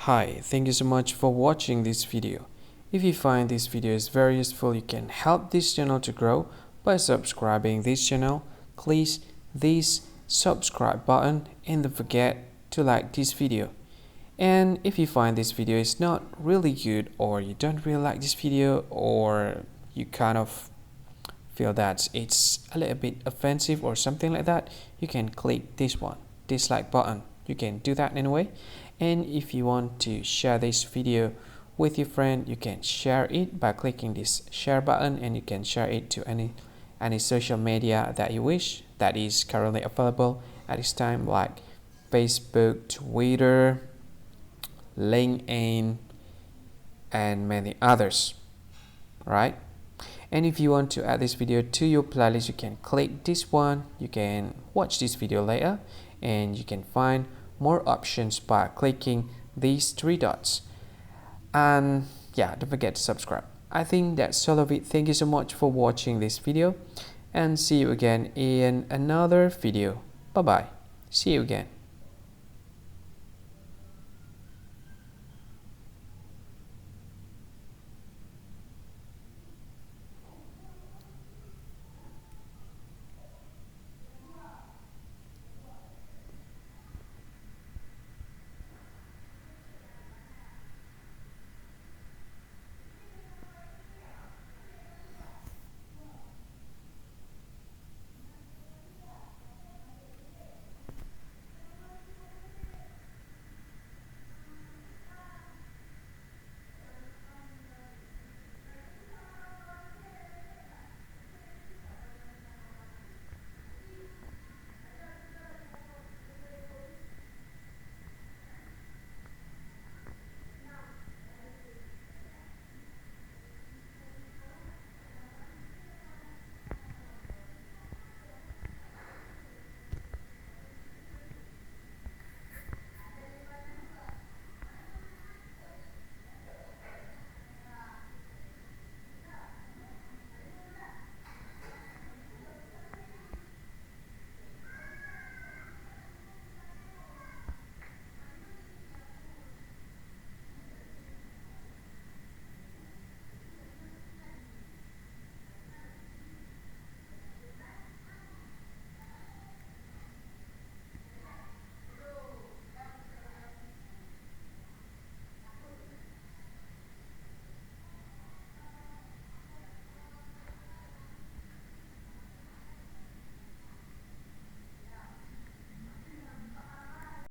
Hi, thank you so much for watching this video. If you find this video is very useful, you can help this channel to grow by subscribing this channel. Please this subscribe button and don't forget to like this video. And if you find this video is not really good, or you don't really like this video, or you kind of feel that it's a little bit offensive or something like that, you can click this one, dislike button. You can do that anyway. And if you want to share this video with your friend, you can share it by clicking this share button, and you can share it to any social media that you wish that is currently available at this time, like Facebook, Twitter, LinkedIn, and many others, right? And if you want to add this video to your playlist, you can click this one. You can watch this video later, and you can find more options by clicking these three dots. And yeah, don't forget to subscribe. I think that's all of it. Thank you so much for watching this video, and see you again in another video. Bye bye. See you again.